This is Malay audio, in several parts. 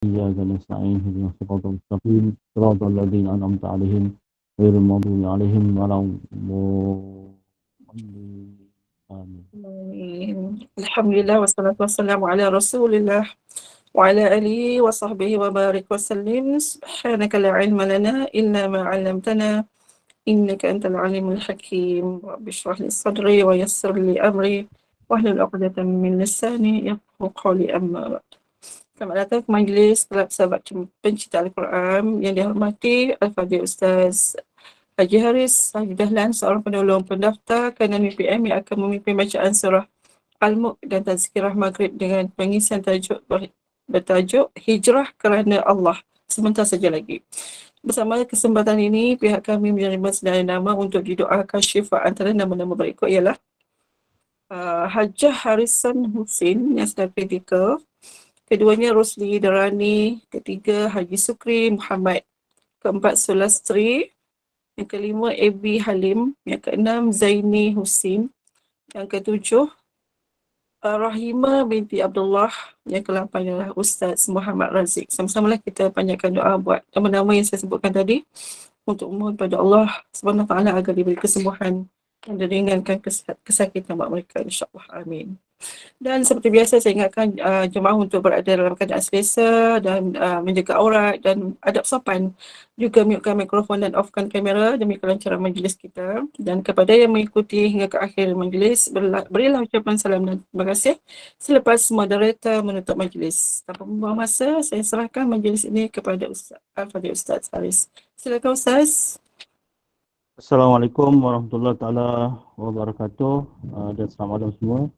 إياك نستعين اهدنا الصراط المستقيم صراط الذين أنعمت عليهم غير المغضوب عليهم ولا الضالين آمين. Alhamdulillah wassalatu wassalamu ala Rasulillah wa ala alihi wa sahbihi wa barik wa sallim. Subhanaka la ilma lana illa ma 'allamtana innaka antal alimul hakim. Rabbi shrah li sadri wa yassir li amri wahlul 'uqdatam min lisani yafqahu qawli amma ba'd. Selamat datang ke majlis Kelab Sahabat Pencinta Al-Quran yang dihormati Al-Fadhil Ustaz Haji Haris Haji Dahlan, seorang penolong pendaftar kanan MPM yang akan memimpin bacaan surah Al-Mulk dan Tazkirah Maghrib dengan pengisian tajuk bertajuk Hijrah Kerana Allah. Sebentar saja lagi. Bersama kesempatan ini, pihak kami menerima sedaya nama untuk didoakan syifa. Antara nama-nama berikut ialah Hajjah Harisan Husin yang sedang kritikal. Keduanya Rosli Darani. Ketiga Haji Sukri Muhammad. Keempat Sulastri. Yang kelima Abi Halim. Yang keenam Zaini Husin. Yang ketujuh Rahimah binti Abdullah. Yang ke-8 adalah Ustaz Muhammad Razik. Sama-samalah kita panjatkan doa buat nama-nama yang saya sebutkan tadi untuk memohon pada Allah Subhanahu Wa Taala agar diberi kesembuhan dan diringankan kesakitan buat mereka, insya-Allah. Amin. Dan seperti biasa saya ingatkan jemaah untuk berada dalam keadaan selesa dan menjaga aurat dan adab sopan. Juga mute mikrofon dan offkan kamera demi kelancaran majlis kita. Dan kepada yang mengikuti hingga ke akhir majlis, berilah ucapan salam dan terima kasih. Selepas moderator menutup majlis. Tanpa membuang masa, saya serahkan majlis ini kepada Ustaz Al-Fadhil Ustaz Haris. Silakan Ustaz. Assalamualaikum warahmatullahi taala wabarakatuh dan selamat malam semua.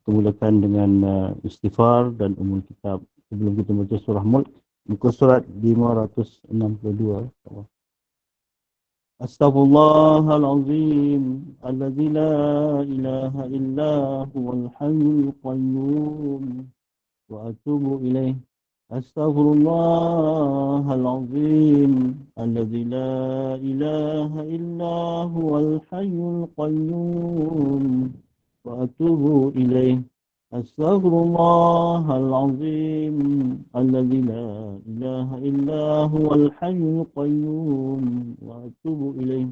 Kita mulakan dengan istighfar dan umul kitab sebelum kita baca surah Mulk, muka surat 562. Astaghfirullahalazim alladzi la ilaha illa huwal hayyul qayyum wa atubu ilaih. Astaghfirullahalazim alladzi la ilaha illa huwal hayyul qayyum wa atubu ilaih. Astaghfirullahalazim alladzi la ilaha illa huwal hayyul qayyum wa atubu ilaih.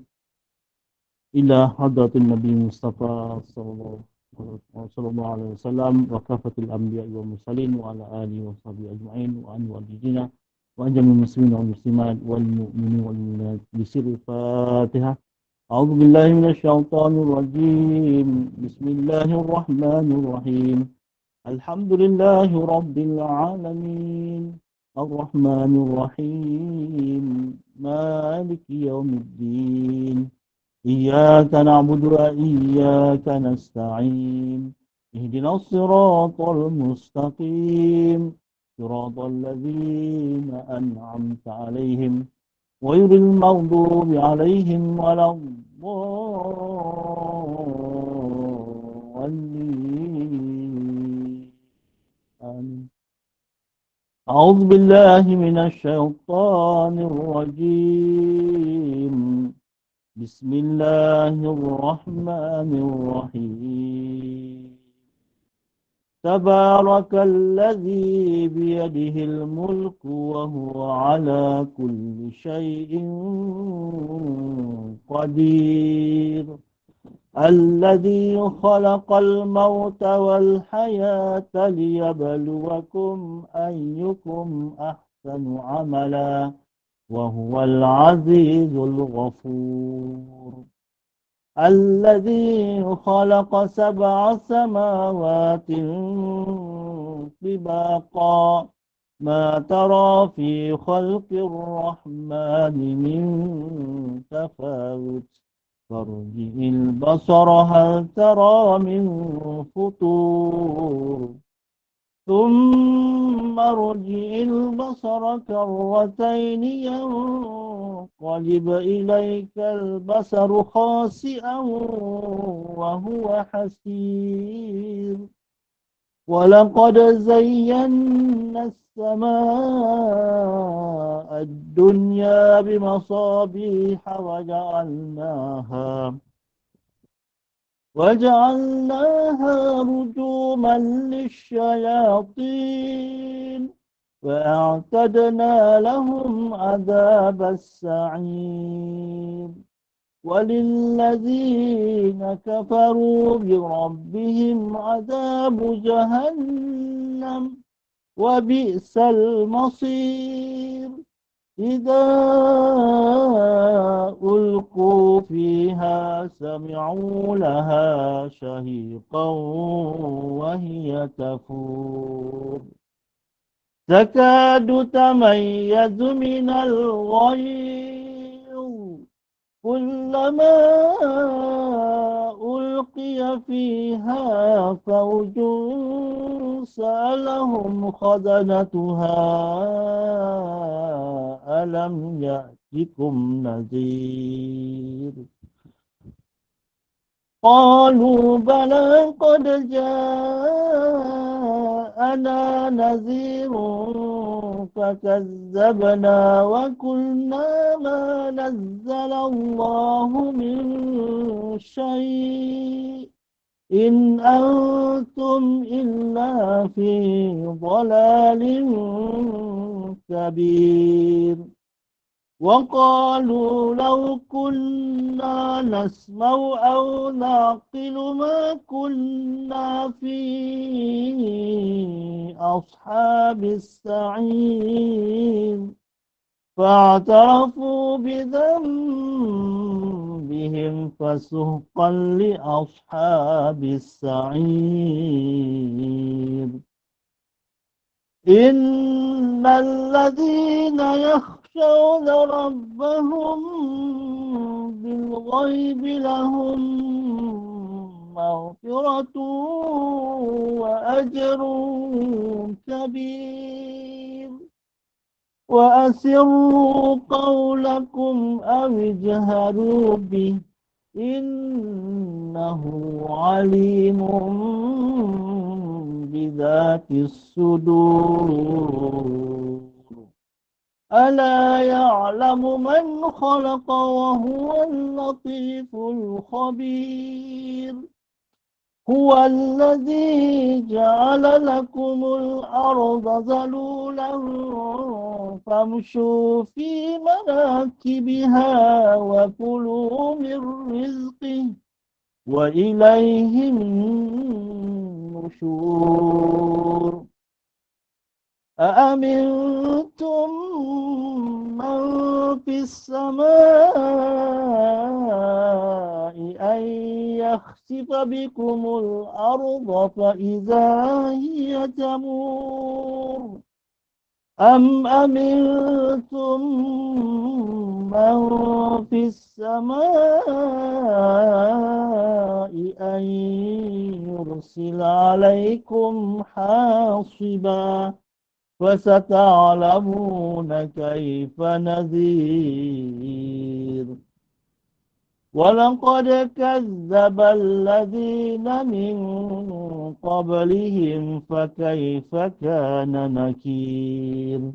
Ila hadratin Nabi Mustafa sallallahu alaihi wasallam wa kafatil anbiya wal mursalin wa ala alihi wa sahbihi ajma'in wa an walidina wa jami'il muslimin wal muslimat wal mu'minin wal mu'minat bi sirri Fatihah. A'udzu billahi minasy syaithanir rajim. Bismillahir rahmanir rahim. Alhamdulillahi rabbil alamin. Ar-Rahmanir Rahim. Maliki yaumiddin. إياك نعبد وإياك نستعين اهدنا الصراط المستقيم صراط الذين أنعمت عليهم غير المغضوب عليهم ولا الضالين آمين. أعوذ بالله من الشيطان الرجيم. بسم الله الرحمن الرحيم. تبارك الذي بيده الملك وهو على كل شيء قدير. الذي خلق الموت والحياة ليبلوكم أيكم أحسن عملا وهو العزيز الغفور. الذي خلق 7 سماوات طباقا ما ترى في خلق الرحمن من تفاوت فارجع البصر هل ترى من فطور ثم ارجع البصر كرتين ينقلب إليك البصر خاسئا وهو حسير. ولقد زينا السماء الدنيا بمصابيح وجعلناها رجوما للشياطين فأعتدنا لهم عذاب السعير وللذين كفروا بربهم عذاب جهنم وبئس المصير إذا ألقوا فيها سمعوا لها شهيقا وهي تفور تكاد تميز من الغيظ كلما ألقي فيها فوج سألهم خزنتها ألم يأتكم نذير قالوا بلى قد جاءنا نذير فكذبنا وقلنا ما نزل الله من شيء إن أنتم إلا في ضلال كبير وقالوا لو كنا نسمع أو نعقل ما كنا في أصحاب السعير فاعترفوا بذنبهم فسحقا لأصحاب السعير إن الذين يخشون ربهم بالغيب لهم مغفرة وأجر كبير وأسروا قولكم أو اجهروا به إنه عليم بذات الصدور ألا يعلم من خلق وهو اللطيف الخبير هو الذي جعل لكم الأرض ذلولا فامشوا في مناكبها وكلوا من رزقه وإليه النشور أأمنتم من في السماء أن يخسف بكم الأرض فإذا هي تمور أم أمنتم من في السماء أن يرسل عليكم حاصبا فستعلمون كيف نذير ولقد كذب الذين من قبلهم فكيف كان نكير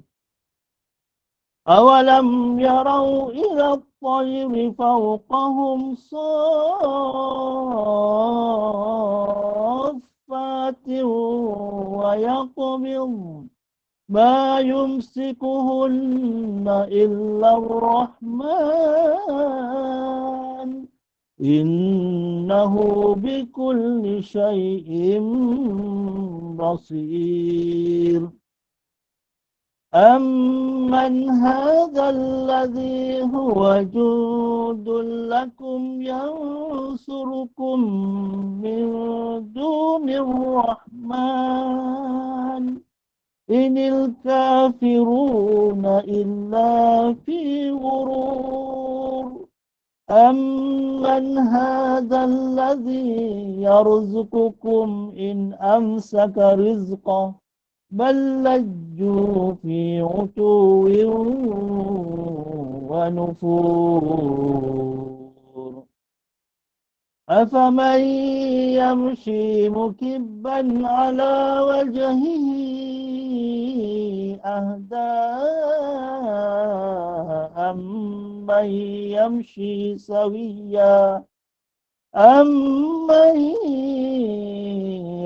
أولم يروا إلى الطير فوقهم صافات ويقبض ما يمسكهن إلا الرحمن إنه بكل شيء بصير أمن هذا الذي هو جند لكم ينصركم من دون الرحمن إن الكافرون إلا في غرور أمن هذا الذي يرزقكم إن أمسك رزقه بل لجوا في عتو ونفور أفمن يمشي مكبا على وجهه أهدى أمن يمشي سويا أمن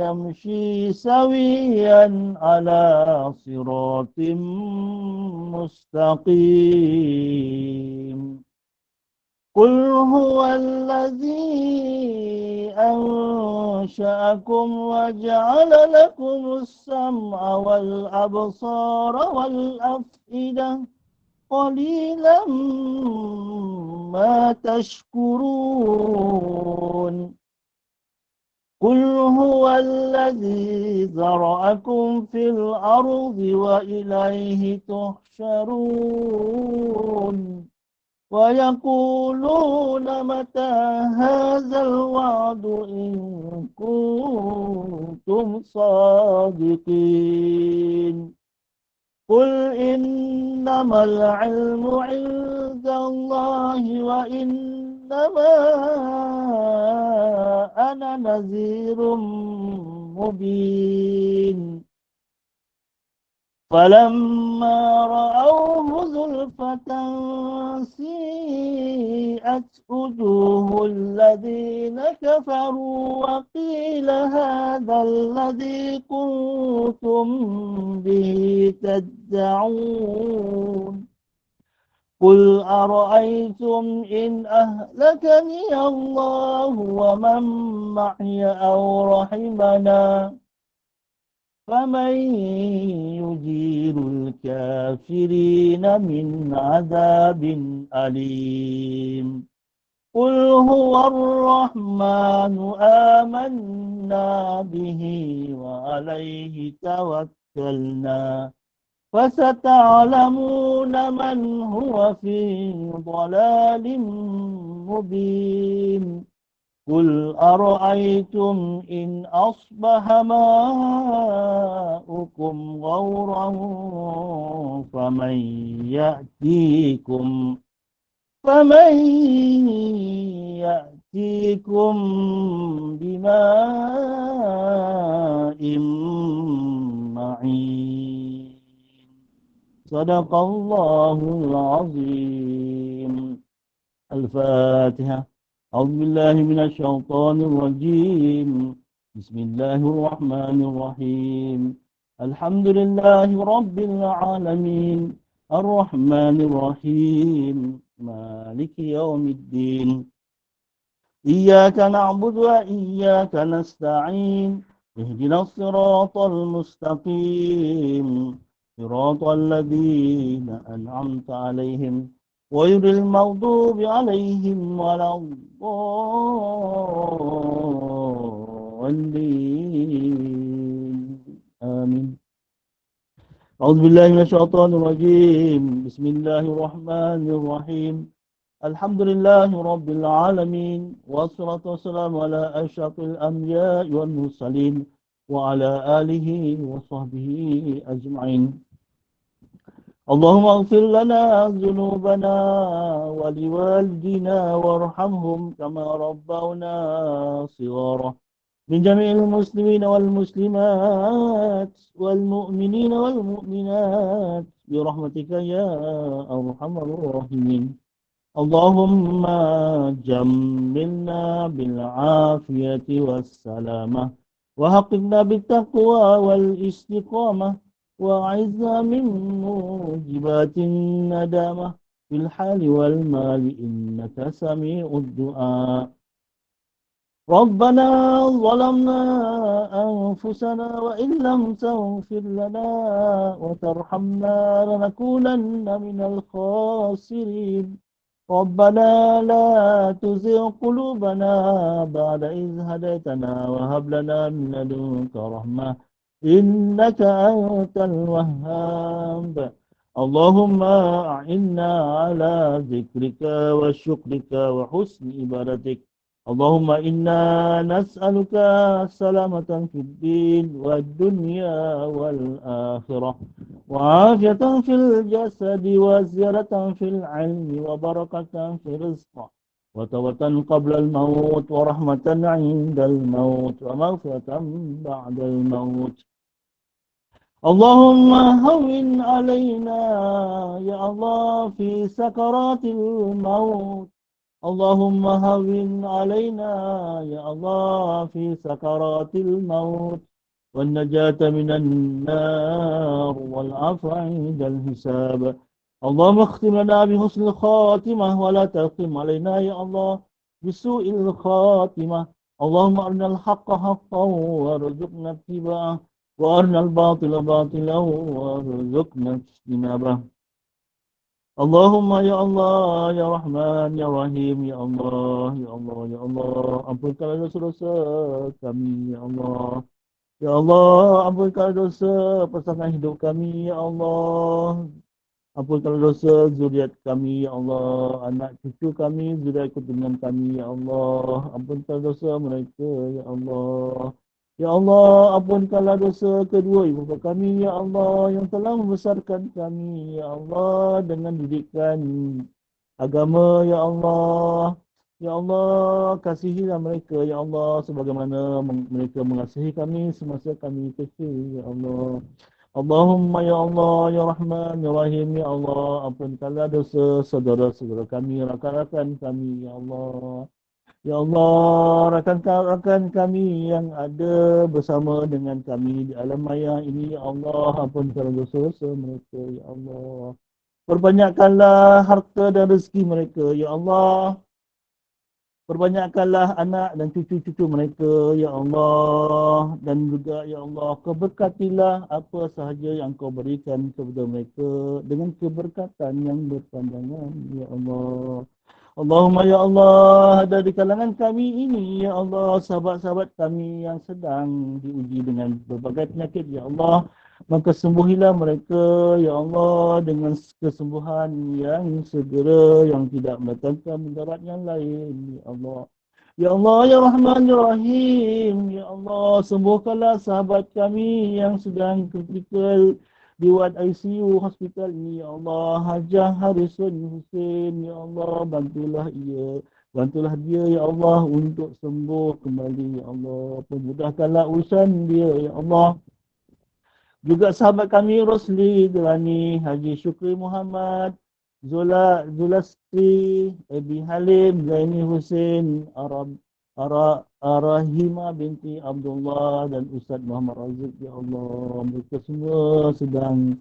يمشي سويا على صراط مستقيم. قل هو الذي أنشأكم وجعل لكم السمع والأبصار والأفئدة قليلا ما تشكرون. قل هو الذي ذرأكم في الأرض وإليه تحشرون. ويقولون متى هذا الوعد إن كنتم صادقين. قل إنما العلم عند الله وإنما أنا نذير مبين. فلما رأوه زلفة سيئت وجوه الذين كفروا وقيل هذا الذي كنتم به تدعون. قل أرأيتم إن أهلكني الله ومن معي أو رحمنا فمن يجير الكافرين من عذاب أليم. قل هو الرحمن آمنا به وعليه توكلنا فستعلمون من هو في ضلال مبين. قل أرأيتم إن أصبح ماؤكم غورا فمن يأتيكم بماء معين. صدق الله العظيم. الفاتحة. أعوذ بالله من الشيطان الرجيم. بسم الله الرحمن الرحيم. الحمد لله رب العالمين الرحمن الرحيم مالك يوم الدين. إياك نعبد وإياك نستعين. اهدنا الصراط المستقيم صراط الذين أنعمت عليهم غير المغضوب عليهم ولا الضالين آمين. أعوذ بالله من الشيطان الرجيم. بسم الله الرحمن الرحيم. الحمد لله رب العالمين والصلاة والسلام على أشرف الأنبياء والمرسلين وعلى آله وصحبه أجمعين. اللهم اغفر لنا ذنوبنا ولوالدينا وارحمهم كما ربونا صغارا. من جميع المسلمين والمسلمات والمؤمنين والمؤمنات برحمتك يا أرحم الراحمين. اللهم جملنا بالعافية والسلامة وحققنا بالتقوى والاستقامة وأعذنا من موجبات الندامة في الحال والمال إنك سميع الدعاء. ربنا ظلمنا أنفسنا وإن لم تغفر لنا وترحمنا لنكونن من الخاسرين. ربنا لا تزغ قلوبنا بعد إذ هديتنا وهب لنا من لدنك رحمة إنك أنت الوهاب. اللهم أعنا على ذكرك وشكرك وحسن عبادتك. اللهم إنا نسألك سلامة في الدين والدنيا والآخرة وعافية في الجسد وزيادة في العلم وبركة في الرزق وتوبة قبل الموت ورحمة عند الموت ومغفرة بعد الموت. اللهم هون علينا يا الله في سكرات الموت اللهم هون علينا يا الله في سكرات الموت والنجاة من النار والعفو عند الحساب. اللهم اختم لنا بحسن الخاتمة ولا تختم علينا يا الله بسوء الخاتمة. اللهم أرنا الحق حقا وارزقنا اتباعه وأرنا الباطل باطلا وارزقنا اجتنابه. اللهم ya Allah, ya Rahman, ya Rahim, ya Allah, ya Allah, ya Allah, ampunkanlah dosa-dosa kami, ya Allah. Ya Allah, ampunkanlah dosa pasangan hidup kami, ya Allah. Ampunkanlah dosa zuriat kami, ya Allah. Anak cucu kami, zuriat keturunan kami, ya Allah. Ampunkanlah dosa mereka, ya Allah. Ya Allah, ampunkanlah dosa kedua ibu bapa kami, ya Allah, yang telah membesarkan kami, ya Allah, dengan didikan agama, ya Allah. Ya Allah, kasihilah mereka, ya Allah, sebagaimana mereka mengasihi kami semasa kami kecil, ya Allah. Allahumma ya Allah, ya Rahman, ya Rahim, ya Allah, ampunkanlah dosa saudara-saudara kami, rakan-rakan kami, ya Allah. Ya Allah, rakan-rakan kami yang ada bersama dengan kami di alam maya ini, ya Allah, ampunkanlah dosa-dosa mereka, ya Allah. Perbanyakkanlah harta dan rezeki mereka, ya Allah. Perbanyakkanlah anak dan cucu-cucu mereka, ya Allah. Dan juga, ya Allah, keberkatilah apa sahaja yang kau berikan kepada mereka dengan keberkatan yang berpanjangan, ya Allah. Allahumma ya Allah, ada di kalangan kami ini, ya Allah, sahabat-sahabat kami yang sedang diuji dengan berbagai penyakit, ya Allah. Maka sembuhilah mereka, ya Allah, dengan kesembuhan yang segera, yang tidak mendatangkan mudarat yang lain, ya Allah. Ya Allah, ya Rahman, ya Rahim, ya Allah, sembuhkanlah sahabat kami yang sedang kritikal di ward ICU hospital ini, ya Allah. Hajah Harisun Hussein, ya Allah, bantulah dia, ya Allah, untuk sembuh kembali, ya Allah. Pemudahkanlah urusan dia, ya Allah. Juga sahabat kami Rosli Delani, Haji Syukri Muhammad, Zulastri, Ebi Halim, Zaini Hussein, Arahima binti Abdullah dan Ustaz Muhammad Razik, ya Allah. Mereka semua sedang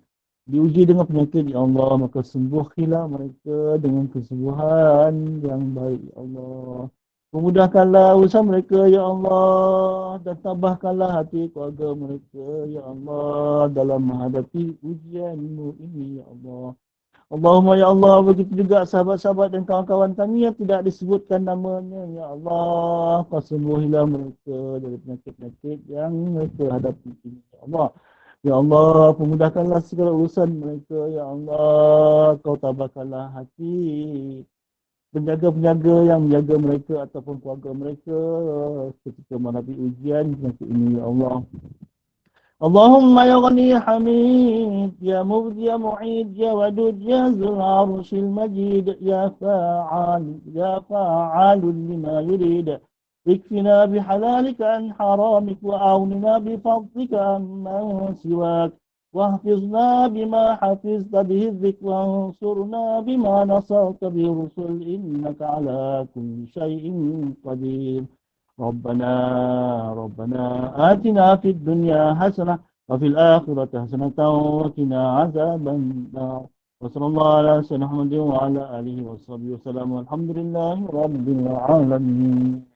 diuji dengan penyakit, ya Allah. Maka sembuhilah mereka dengan kesembuhan yang baik, ya Allah. Memudahkanlah usaha mereka, ya Allah, dan tambahkanlah hati keluarga mereka, ya Allah, dalam menghadapi ujian-Mu ini, ya Allah. Allahumma ya Allah, begitu juga sahabat-sahabat dan kawan-kawan kami yang tidak disebutkan namanya, ya Allah, kau sembuhilah mereka dari penyakit-penyakit yang mereka hadapi ini, ya Allah. Ya Allah, pemudahkanlah segala urusan mereka, ya Allah, kau tabahkanlah hati penjaga-penjaga yang menjaga mereka ataupun keluarga mereka ketika menghadapi ujian seperti ini, ya Allah. Allahumma ya ghani hamid, ya mubdi ya mu'id, ya wadud, ya zul arshil majid, ya fa'alun lima yurid. اكفنا بحلالك عن حرامك وأغننا بفضلك عمن سواك واحفظنا بما حفظت به الذكر وانصرنا بما نصرت به الرسل إنك على كل شيء قدير. ربنا آتنا في الدنيا حسنة وفي الآخرة حسنة وقنا عذاب النار. وصلى الله على سيدنا محمد وعلى آله وصحبه وسلم والحمد لله رب العالمين.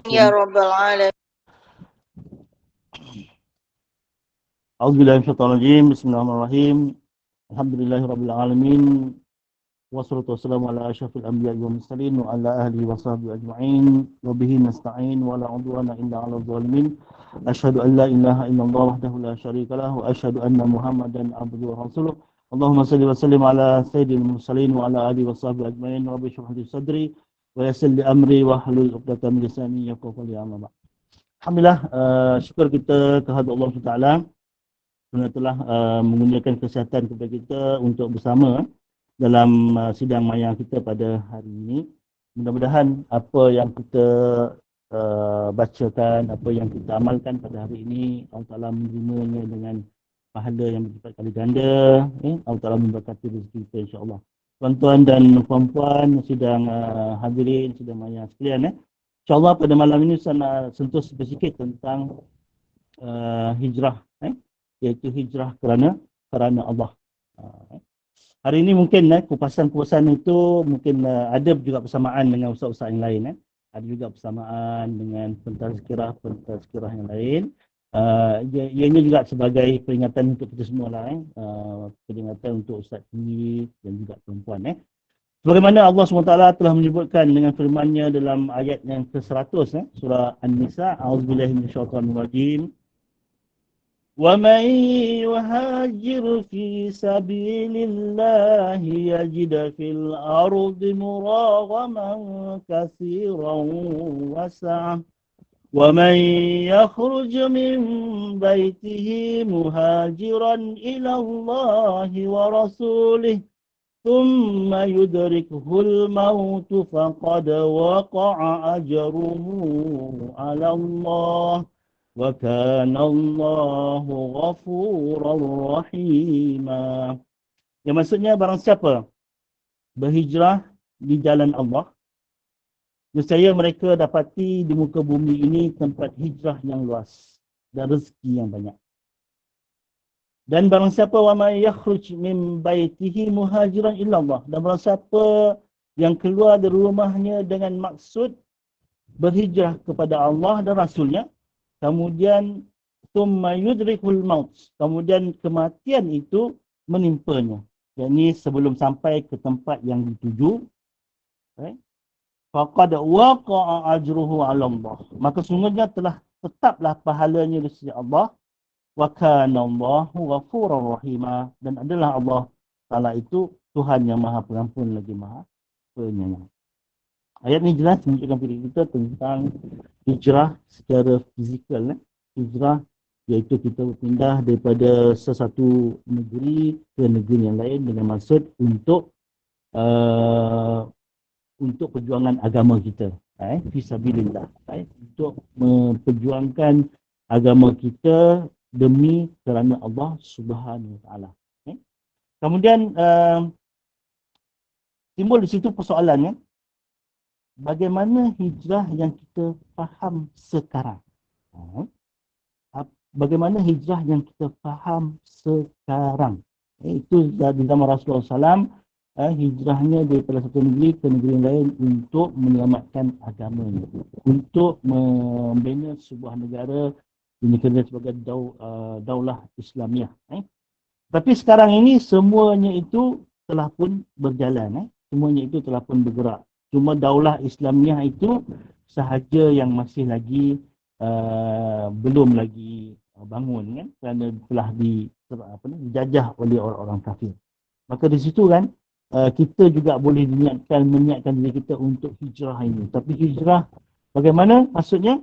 Ya Rabbal Alamin. A'udzubillahi minasyaitonir rajim. Bismillahirrahmanirrahim. Alhamdulillahirabbil alamin. Wassalatu wassalamu ala asyrafil anbiya'i wal mursalin wa ala alihi wa sahbihi ajma'in. Wa bihi nasta'in wa la 'udwana illa 'alal zalimin. Asyhadu an la ilaha illallah wahdahu la syarika lahu wa asyhadu anna Muhammadan 'abduhu wa rasuluh. Allahumma shalli wa sallim ala sayyidil mursalin wa ala alihi wa sahbihi ajma'in. Rabbi shrah li sadri wa yassir li amri wa hlul 'uqdatam min lisani yafqahu qawli. Amma ba'd. Alhamdulillah, syukur kita kehadrat Allah Taala kerana telah menggunakan kesihatan kepada kita untuk bersama dalam sidang maya kita pada hari ini. Mudah-mudahan apa yang kita bacakan, apa yang kita amalkan pada hari ini, Allah Ta'ala menerimanya dengan pahala yang berlipat kali ganda. Allah Ta'ala memberkati rezeki kita, insyaAllah. tuan-tuan dan puan-puan yang sedang hadirin, sedang maya sekalian. InsyaAllah pada malam ini saya nak sentuh sedikit tentang hijrah, iaitu hijrah kerana Allah. Hari ini mungkin kupasan-kupasan itu mungkin ada juga persamaan dengan ustaz-ustaz yang lain. Ada juga persamaan dengan pentazkirah yang lain. Ianya juga sebagai peringatan untuk kita semua lah. Peringatan untuk Ustaz Tinggi dan juga perempuan. Sebagaimana Allah SWT telah menyebutkan dengan firman-Nya dalam ayat yang ke-100 surah An-Nisa, A'udzubillahi minasyaitonirrajim. وَمَنْ يُهَاجِرْ فِي سَبِيلِ اللَّهِ يَجِدْ فِي الْأَرْضِ مُرَاغَمًا كَثِيرًا وَسَعَةً وَمَنْ يَخْرُجْ مِنْ بَيْتِهِ مُهَاجِرًا إِلَى اللَّهِ وَرَسُولِهِ ثُمَّ يُدْرِكْهُ الْمَوْتُ فَقَدْ وَقَعَ أَجْرُهُ عَلَى اللَّهِ وَكَانَ اللَّهُ غَفُورًا رَحِيمًا. Yang maksudnya barang siapa berhijrah di jalan Allah, nescaya mereka dapati di muka bumi ini tempat hijrah yang luas dan rezeki yang banyak. Dan barang siapa wa may yakhruj min baitihi muhajiran ila Allah, dan barang siapa yang keluar dari rumahnya dengan maksud berhijrah kepada Allah dan Rasulnya, kemudian thumma yudrikul maut, kemudian kematian itu menimpanya, yakni sebelum sampai ke tempat yang dituju, faqad waqa'a ajruhu 'ala Allah, maka sungguhnya telah tetaplah pahalanya di sisi Allah. Wa kana Allahu ghafurur rahima, dan adalah Allah Taala itu Tuhan yang Maha Pengampun lagi Maha Penyayang. Ayat ini jelas menunjukkan kepada kita tentang hijrah secara fizikal. Hijrah iaitu kita berpindah daripada sesuatu negeri ke negeri yang lain dengan maksud untuk perjuangan agama kita, fisabilillah, untuk memperjuangkan agama kita demi kerana Allah Subhanahu Wa Taala. Kemudian timbul di situ persoalannya, bagaimana hijrah yang kita faham sekarang? Bagaimana hijrah yang kita faham sekarang? Itu di zaman Rasulullah SAW, hijrahnya daripada satu negeri ke negeri yang lain untuk menyelamatkan agamanya, untuk membina sebuah negara ini dikenal sebagai daulah Islamiah. Tapi sekarang ini semuanya itu telah pun berjalan. Semuanya itu telah pun bergerak. Cuma daulah Islamiah itu sahaja yang masih lagi belum lagi bangun, kerana telah dijajah oleh orang-orang kafir. Maka di situ kita juga boleh menyiapkan diri kita untuk hijrah ini. Tapi hijrah bagaimana maksudnya?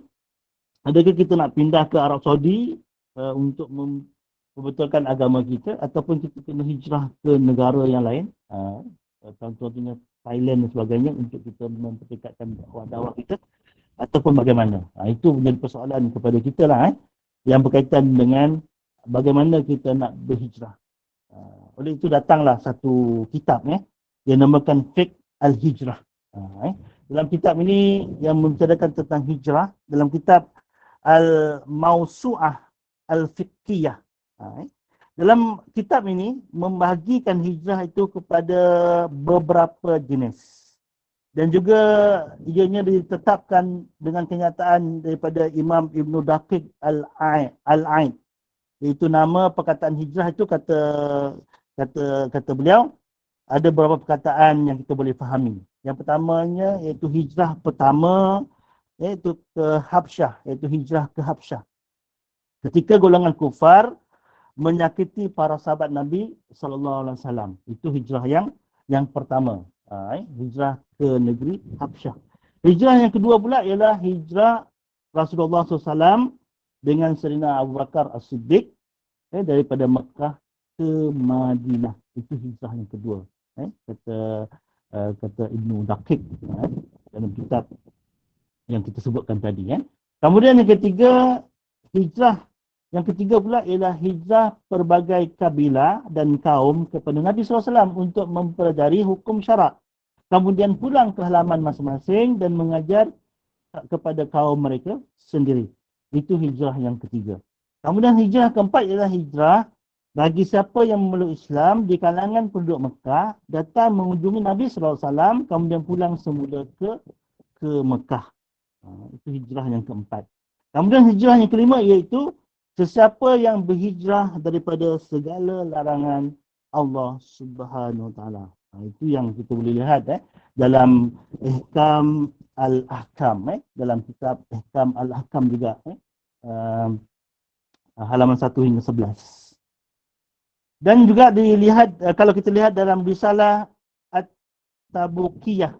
Adakah kita nak pindah ke Arab Saudi untuk membetulkan agama kita, ataupun kita kena hijrah ke negara yang lain, contohnya Thailand dan sebagainya, untuk kita mempertekatkan dakwah kita, ataupun bagaimana? Itu menjadi persoalan kepada kita lah, yang berkaitan dengan bagaimana kita nak berhijrah. Oleh itu datanglah satu kitab yang namakan Fiqh Al-Hijrah. Dalam kitab ini yang membicarakan tentang hijrah, dalam kitab Al-Mawsu'ah Al-Fiqhiyah. Dalam kitab ini membahagikan hijrah itu kepada beberapa jenis. Dan juga ianya ditetapkan dengan kenyataan daripada Imam Ibn Daqiq Al-Ain. Iaitu nama perkataan hijrah itu kata beliau, ada beberapa perkataan yang kita boleh fahami. Yang pertamanya iaitu hijrah pertama, iaitu ke Habsyah, iaitu hijrah ke Habsyah. Ketika golongan kufar menyakiti para sahabat Nabi SAW. Itu hijrah yang pertama. Hijrah ke negeri Habsyah. Hijrah yang kedua pula ialah hijrah Rasulullah SAW dengan Sayyidina Abu Bakar As-Siddiq daripada Mekah ke Madinah. Itu hijrah yang kedua. Kata Ibn Daqiq dalam kitab yang kita sebutkan tadi. Kemudian yang ketiga, hijrah Yang ketiga pula ialah hijrah pelbagai kabilah dan kaum kepada Nabi SAW untuk mempelajari hukum syarak. Kemudian pulang ke halaman masing-masing dan mengajar kepada kaum mereka sendiri. Itu hijrah yang ketiga. Kemudian hijrah keempat ialah hijrah bagi siapa yang memeluk Islam di kalangan penduduk Mekah, datang mengunjungi Nabi SAW, kemudian pulang semula ke Mekah. Itu hijrah yang keempat. Kemudian hijrah yang kelima iaitu sesiapa yang berhijrah daripada segala larangan Allah Subhanahu Wa Taala. Itu yang kita boleh lihat dalam Ihkam Al-Ahkam, dalam kitab Ihkam Al-Ahkam juga, halaman 1 hingga 11. Dan juga dilihat, kalau kita lihat dalam risalah At-Tabukiyah,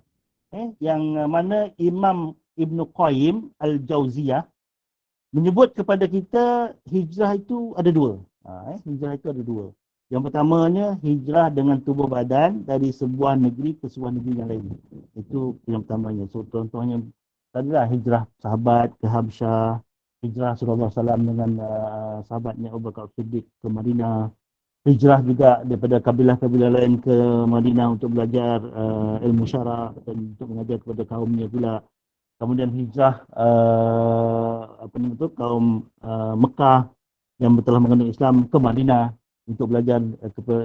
yang mana Imam Ibn Qayyim Al-Jauziyah menyebut kepada kita hijrah itu ada dua. Hijrah itu ada dua. Yang pertamanya hijrah dengan tubuh badan dari sebuah negeri ke sebuah negeri yang lain. Itu yang pertamanya. So contohnya tadilah hijrah sahabat ke Habsyah, hijrah Rasulullah SAW dengan sahabatnya Abu Bakar Siddiq ke Madinah, hijrah juga daripada kabilah-kabilah lain ke Madinah untuk belajar ilmu syarak dan untuk mengajar kepada kaumnya pula. Kemudian hijrah kaum Mekah yang telah mengenal Islam ke Madinah untuk belajar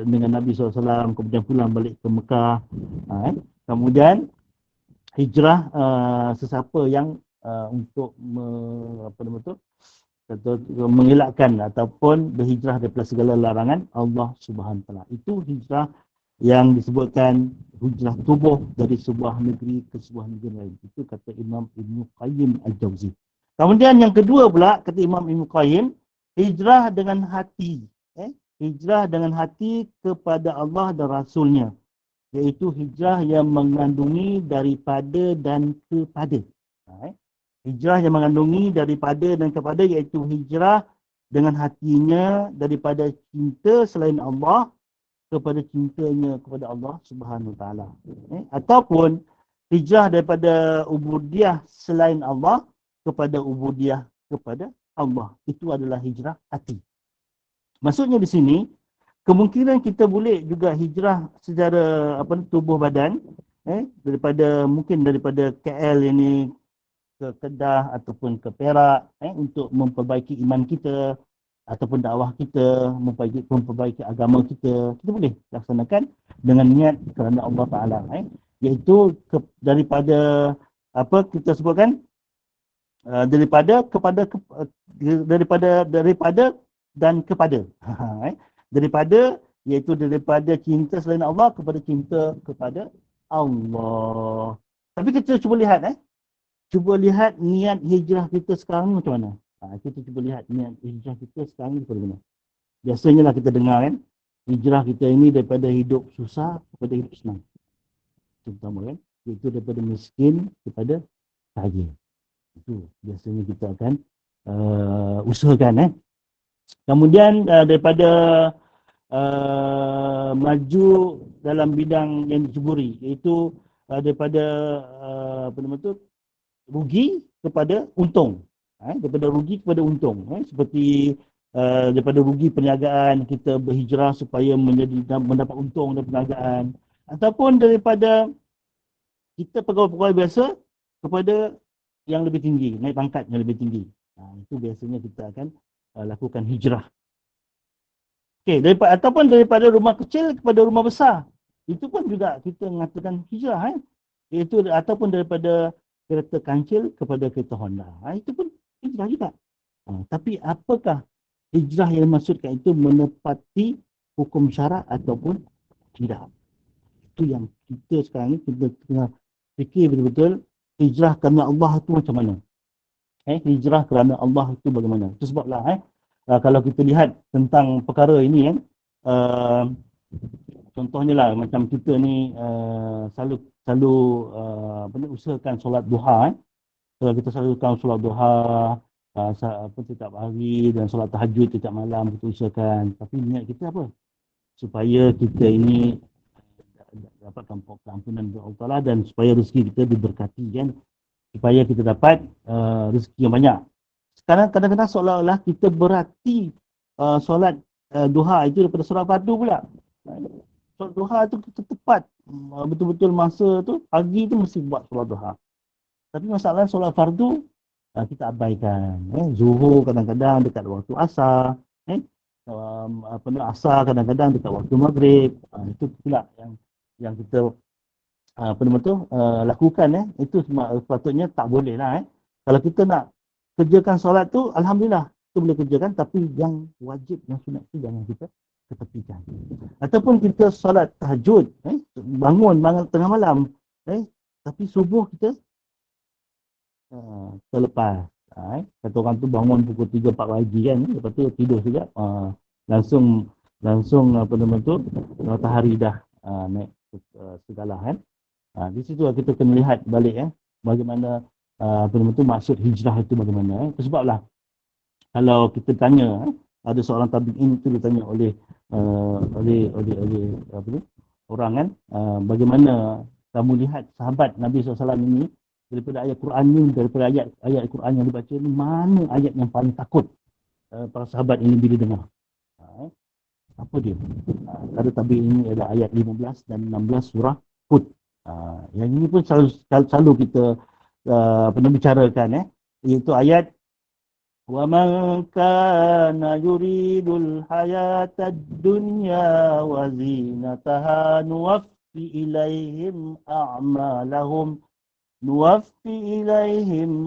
dengan Nabi SAW, kemudian pulang balik ke Mekah. Kemudian hijrah sesiapa yang untuk mengelakkan ataupun berhijrah daripada segala larangan Allah Subhanahu Wa Taala. Itu hijrah yang disebutkan hijrah tubuh dari sebuah negeri ke sebuah negeri lain. Itu kata Imam Ibn Qayyim Al-Jauzi. Kemudian yang kedua pula kata Imam Ibn Qayyim, hijrah dengan hati. Hijrah dengan hati kepada Allah dan Rasulnya. Iaitu hijrah yang mengandungi daripada dan kepada. Hijrah yang mengandungi daripada dan kepada iaitu hijrah dengan hatinya daripada cinta selain Allah kepada cintanya kepada Allah Subhanahu Wa Taala. Ataupun hijrah daripada ubudiyah selain Allah kepada ubudiyah kepada Allah. Itu adalah hijrah hati. Maksudnya di sini, kemungkinan kita boleh juga hijrah secara tubuh badan, mungkin daripada KL ini ke Kedah ataupun ke Perak, untuk memperbaiki iman kita ataupun dakwah kita, memperbaiki agama kita. Kita boleh laksanakan dengan niat kerana Allah Taala, iaitu daripada kita sebutkan daripada dan kepada. Daripada iaitu daripada cinta selain Allah kepada cinta kepada Allah. Tapi kita cuba lihat niat hijrah kita sekarang macam mana. Kita cuba lihat niat hijrah kita sekarang macam mana. Biasanya lah kita dengar hijrah kita ini daripada hidup susah kepada hidup senang. Contohnya iaitu daripada miskin kepada kaya. Itu biasanya kita akan usahakan. Kemudian daripada maju dalam bidang yang diceburi, iaitu daripada rugi kepada untung. Daripada rugi kepada untung. Seperti daripada rugi perniagaan, kita berhijrah supaya mendapat untung dari perniagaan. Ataupun daripada kita pegawai-pegawai biasa kepada yang lebih tinggi, naik pangkat yang lebih tinggi. Itu biasanya kita akan lakukan hijrah. Okey, ataupun daripada rumah kecil kepada rumah besar. Itu pun juga kita mengatakan hijrah. Iaitu ataupun daripada kereta kancil kepada kereta Honda. Itu pun hijrah juga. Tapi apakah hijrah yang dimaksudkan itu menepati hukum syarak ataupun tidak? Itu yang kita sekarang ni kita tengah fikir betul-betul hijrah kerana Allah itu macam mana. Hijrah kerana Allah itu bagaimana. Itu sebablah kalau kita lihat tentang perkara ini contohnya lah macam kita ni selalu usahakan solat duha. Kalau kita selalu usahakan solat duha setiap hari dan solat tahajud setiap malam kita usahakan. Tapi niat kita apa? Supaya kita ini dapatkan keampunan dari Allah Ta'ala dan supaya rezeki kita diberkati kan. Supaya kita dapat rezeki yang banyak. kadang-kadang seolah-olah kita berarti solat duha itu daripada solat fardu pula. Solat duha tu kita tepat betul-betul masa tu pagi tu mesti buat solat duha. Tapi masalah solat fardu kita abaikan. Zuhur kadang-kadang dekat waktu asar, asar kadang-kadang dekat waktu maghrib. Itu pula yang kita lakukan. Itu sepatutnya tak boleh lah. Kalau kita nak kerjakan solat tu, alhamdulillah kita boleh kerjakan, tapi yang wajib, yang sunat tu jangan kita ketepikan. Ataupun kita solat tahajud, bangun tengah malam, tapi subuh kita terlepas. Kata orang tu bangun pukul 3-4 pagi kan, lepas tu tidur sekejap, langsung matahari dah naik segala kan. Di situ kita kena lihat balik bagaimana maksud hijrah itu bagaimana. Sebablah kalau kita tanya, ada seorang tabi'in itu ditanya oleh orang kan, bagaimana kamu lihat sahabat Nabi SAW ini daripada ayat Quran ni, daripada ayat Quran yang dibaca ni, mana ayat yang paling takut para sahabat ini bila dengar? Apa dia? Ada tabi'in ini adalah ayat 15 dan 16 surah Hud. Yang ini pun selalu kita bicarakan, iaitu ayat وَمَنْ كَانَ يُرِيدُ الْحَيَاةَ الدُّنْيَا وَزِينَتَهَا نُوَفِّ إِلَيْهِمْ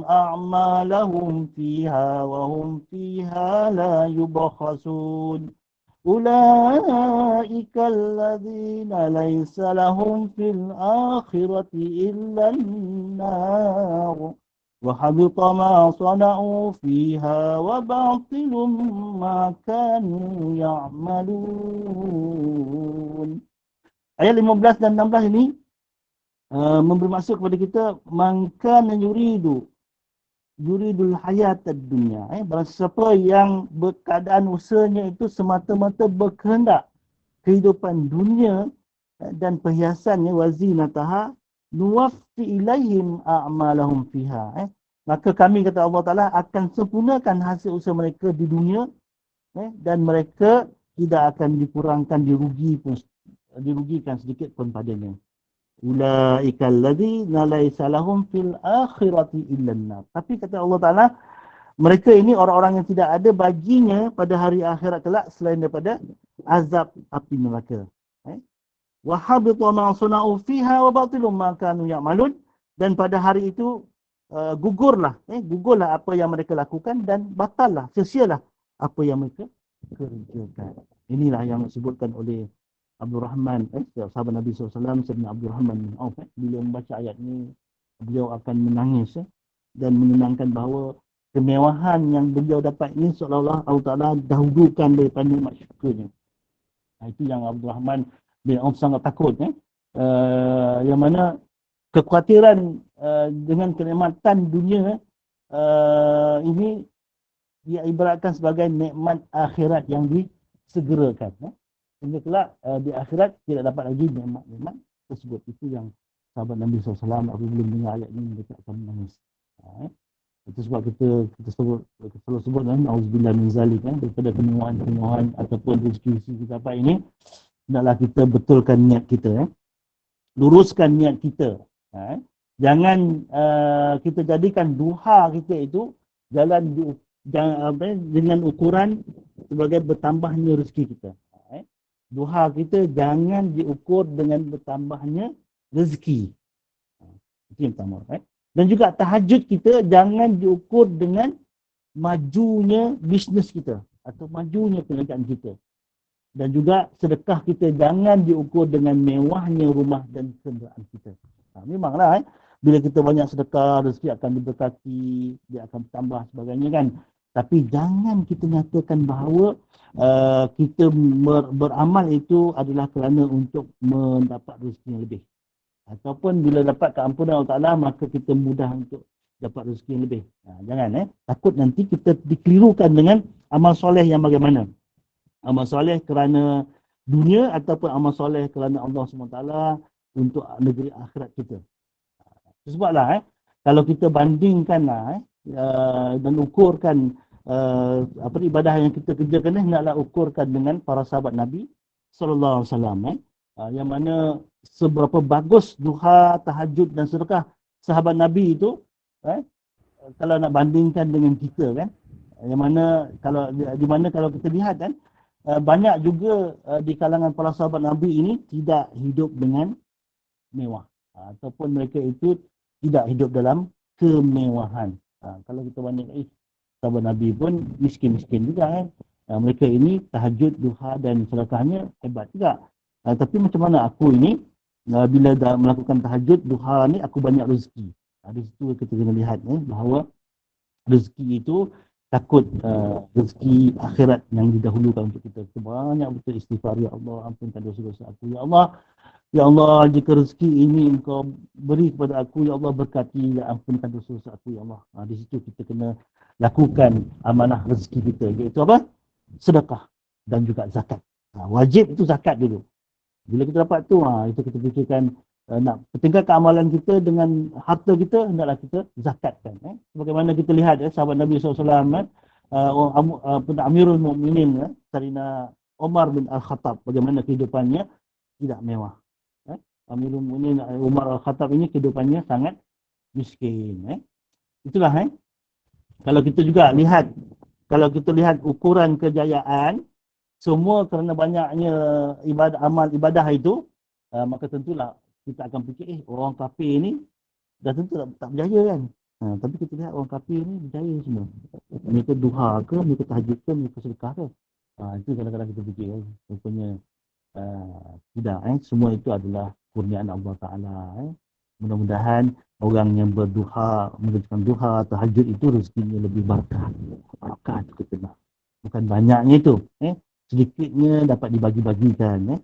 أَعْمَالَهُمْ فِيهَا وَهُمْ فِيهَا لَا يُبْخَسُونَ أُولَئِكَ الَّذِينَ لَيْسَ لَهُمْ فِي الْآخِرَةِ إِلَّا النَّارُ وَحَبِطَ مَا صَنَعُوا فِيهَا وَبَاطِلٌ مَا كَانُوا يَعْمَلُونَ. Ayat 15 dan 16 ini memberi maksud kepada kita, man kana yuridul hayatad dunya. Barang siapa yang berkeadaan usahanya itu semata-mata berkehendak kehidupan dunia dan perhiasannya, wazinataha nuwaffi ilaihim a'malahum fiha. Maka kami, kata Allah Ta'ala, akan sempurnakan hasil usaha mereka di dunia, dan mereka tidak akan dikurangkan, dirugikan sedikit pun padanya. Ulaika alladzina laysa lahum fil akhirati illan nar. Tapi kata Allah Ta'ala, mereka ini orang-orang yang tidak ada baginya pada hari akhirat kelak selain daripada azab api neraka. Wa habita ma suna'u fiha wa batilum ma kanu ya'malun. Dan pada hari itu gugurlah apa yang mereka lakukan, dan batallah, sia-sialah apa yang mereka kerjakan. Inilah yang disebutkan oleh Abdul Rahman, sahabat Nabi SAW, Sayyidina Abdul Rahman bin Auf. Bila membaca ayat ini, beliau akan menangis dan menyenangkan bahawa kemewahan yang beliau dapat ini seolah-olah Allah Ta'ala dahulukan daripada nikmat syukurnya. Itu yang Abdul Rahman bin Auf sangat takut. Yang mana kekhawatiran dengan kenikmatan dunia ini dia ibaratkan sebagai nikmat akhirat yang disegerakan. Sehingga kelak di akhirat tidak dapat lagi nikmat-nikmat tersebut. Itu yang sahabat Nabi SAW apabila mendengar ayat ini, mereka akan menangis. Itu sebab kita selalu sebut auzubillah min zalik, daripada kemewahan ataupun rezeki kita dapat ini, hendaklah kita betulkan niat kita, luruskan niat kita. Jangan kita jadikan duha kita itu jalan dengan ukuran sebagai bertambahnya rezeki kita. Duha kita jangan diukur dengan bertambahnya rezeki. Itu yang pertama. Dan juga tahajud kita jangan diukur dengan majunya bisnes kita atau majunya perniagaan kita. Dan juga sedekah kita jangan diukur dengan mewahnya rumah dan kenderaan kita. Memanglah bila kita banyak sedekah, rezeki akan diberkati, dia akan bertambah sebagainya kan. Tapi jangan kita nyatakan bahawa kita beramal itu adalah kerana untuk mendapat rezeki yang lebih. Ataupun bila dapat keampunan Allah Ta'ala, maka kita mudah untuk dapat rezeki yang lebih. Jangan takut nanti kita dikelirukan dengan amal soleh yang bagaimana. Amal soleh kerana dunia ataupun amal soleh kerana Allah SWT untuk negeri akhirat kita. Sebablah kalau kita bandingkanlah dan ukurkan ibadah yang kita kerjakan ni hendaklah ukurkan dengan para sahabat Nabi sallallahu alaihi wasallam, yang mana seberapa bagus duha, tahajud dan sedekah sahabat Nabi itu, kalau nak bandingkan dengan kita kan, yang mana kalau kita lihat kan, banyak juga di kalangan para sahabat Nabi ini tidak hidup dengan mewah, ataupun mereka itu tidak hidup dalam kemewahan. Kalau kita banding sahabat Nabi pun miskin-miskin juga kan. Mereka ini tahajud, duha dan sedekahnya hebat juga. Tapi macam mana aku ini bila dah melakukan tahajud, duha ni aku banyak rezeki. Di situ kita kena lihat bahawa rezeki itu takut rezeki akhirat yang didahulukan untuk kita. Kita banyak betul istighfar, ya Allah ampunkan dosa-dosa aku, ya Allah jika rezeki ini engkau beri kepada aku, ya Allah berkati, ya ampunkan dosa-dosa aku, ya Allah. Di situ kita kena lakukan amanah rezeki kita, iaitu apa? Sedekah dan juga zakat. Wajib itu zakat dulu. Bila kita dapat tu, itu kita fikirkan nak tingkatkan amalan kita dengan harta kita, hendaklah kita zakatkan. Sebagaimana kita lihat sahabat Nabi SAW, Amirul Mukminin Sayyidina Umar bin Al-Khattab, bagaimana kehidupannya tidak mewah. Amirul Mukminin Umar Al-Khattab ini kehidupannya sangat miskin. Itulah kalau kita juga lihat, kalau kita lihat ukuran kejayaan, semua kerana banyaknya amal ibadah itu, maka tentulah kita akan fikir, orang kafir ni dah tentu tak berjaya kan. Tapi kita lihat orang kafir ni berjaya semua. Mereka duha ke, mereka tahajud ke, mereka sedekah ke. Itu kadang-kadang kita fikir, rupanya tidak. Semua itu adalah kurniaan Allah Ta'ala. Mudah-mudahan orang yang berduha, mengerjakan duha, tahajud itu rezekinya lebih barakah. Barakah itu kita nak. Bukan banyaknya itu. Sedikitnya dapat dibagi-bagikan.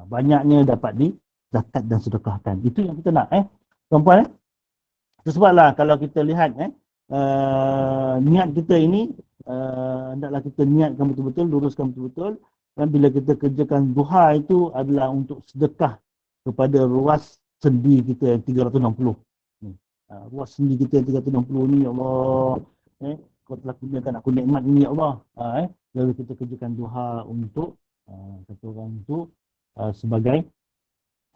Banyaknya dapat zakat dan sedekahkan. Itu yang kita nak. Tuan-puan. Sebablah kalau kita lihat niat kita ini, hendaklah kita niatkan betul-betul, luruskan betul-betul. Dan bila kita kerjakan duha itu adalah untuk sedekah kepada ruas sendi kita yang 360. Ruas sendi kita yang 360 ni, ya Allah, kau telah kurniakan aku nikmat ini, ya Allah. Lalu kita kerjakan duha untuk kata orang itu sebagai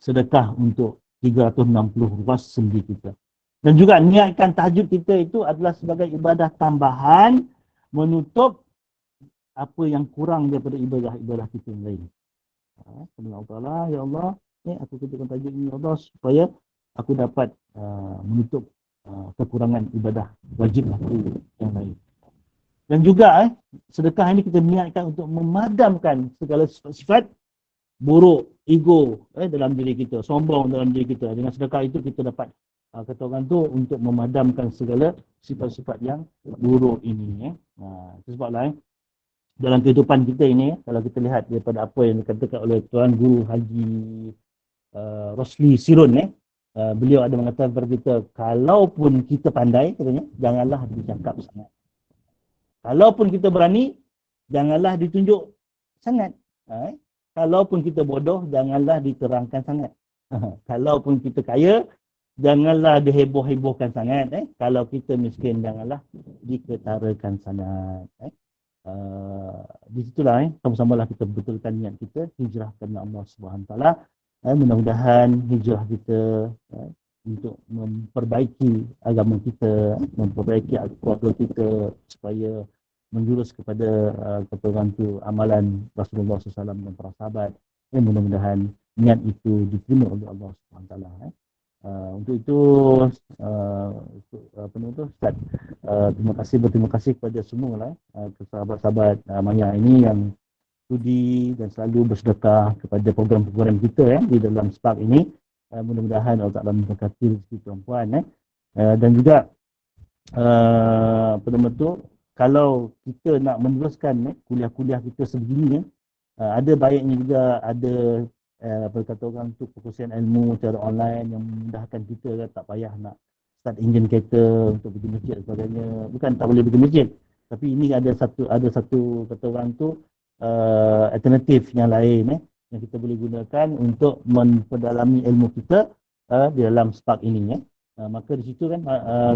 sedekah untuk 360 ruas sendi kita. Dan juga niatkan tahajud kita itu adalah sebagai ibadah tambahan menutup apa yang kurang daripada ibadah-ibadah kita yang lain. Allah Ta'ala, ya Allah, aku kerjakan tahajud ini, ya Allah, supaya aku dapat menutup kekurangan ibadah wajib aku yang lain. Dan juga sedekah ini kita niatkan untuk memadamkan segala sifat buruk, ego dalam diri kita, sombong dalam diri kita. Dengan sedekah itu kita dapat kata orang tu untuk memadamkan segala sifat-sifat yang buruk ini. Sebablah dalam kehidupan kita ini, kalau kita lihat daripada apa yang dikatakan oleh Tuan Guru Haji Rosli Sirun, beliau ada mengatakan kepada kita, kalaupun kita pandai, katanya, janganlah bercakap sangat. Kalaupun kita berani, janganlah ditunjuk sangat. Kalaupun kita bodoh, janganlah diterangkan sangat. Kalaupun kita kaya, janganlah diheboh-hebohkan sangat. Kalau kita miskin, janganlah diketarakan sangat. Di situlah sama-samalah kita betulkan niat kita, hijrah kerana Allah Subhanahu Wa Taala. Mudah-mudahan hijrah kita untuk memperbaiki agama kita, memperbaiki keluarga kita, supaya menjurus kepada kata orang tu amalan Rasulullah SAW dan para sahabat. Mudah-mudahan niat itu diterima oleh Allah Subhanahu Wa Taala. Untuk itu Ustaz, berterima kasih kepada semua lah, sahabat-sahabat Maya ini yang sudi dan selalu bersedekah kepada program-program kita di dalam Spark ini. Mudah-mudahan Allah Ta'ala memberkati rezeki tuan-puan. Dan juga kalau kita nak meneruskan kuliah-kuliah kita sebegini, ada baiknya juga ada berkata orang tu perkongsian ilmu secara online yang memudahkan kita, tak payah nak start enjin kereta untuk pergi masjid dan sebagainya. Bukan tak boleh pergi masjid, tapi ini ada satu kata orang tu alternatif yang lain yang kita boleh gunakan untuk memperdalami ilmu kita di dalam Spark ini. Maka di situ kan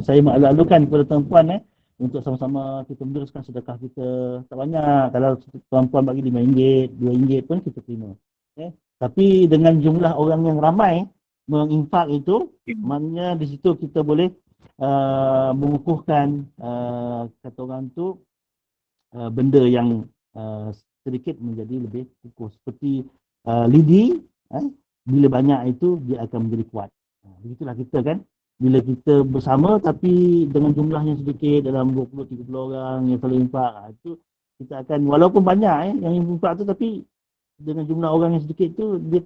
saya mengalu-alukan kepada tuan-puan untuk sama-sama kita meneruskan sedekah kita. Tak banyak, kalau tuan-puan bagi RM5, RM2 pun kita terima. Tapi dengan jumlah orang yang ramai menginfak itu, maknanya di situ kita boleh mengukuhkan kata orang tu benda yang sedikit menjadi lebih kukuh. Seperti lidi, bila banyak itu dia akan menjadi kuat. Begitulah kita kan. Bila kita bersama tapi dengan jumlah yang sedikit dalam 20-30 orang yang saling impak, itu kita akan, walaupun banyak yang impak tu, tapi dengan jumlah orang yang sedikit tu dia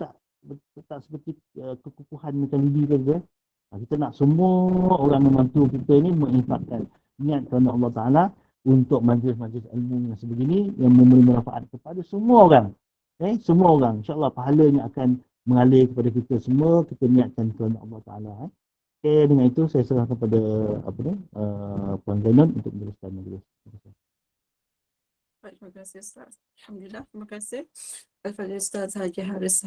tak seperti kekukuhan macam lidi tu. Kita nak semua orang membantu kita ni menginfakkan niat kerana Allah Ta'ala untuk majlis-majlis ilmu yang sebegini yang memberi manfaat kepada semua orang. Semua orang. InsyaAllah pahalanya akan mengalir kepada kita semua. Kita niatkan kerana Allah Ta'ala. Dengan itu saya serahkan kepada Puan Zainal untuk meneruskan majlis. Baik, terima kasih Ustaz. Alhamdulillah, terima kasih Al-Fadhil Ustaz Haji Haris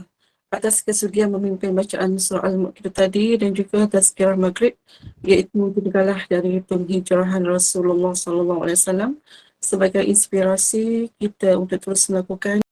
atas kesudian memimpin bacaan surah Al-Mulk kita tadi dan juga tazkirah maghrib, iaitu peninggalah dari penghijrahan Rasulullah SAW sebagai inspirasi kita untuk terus melakukan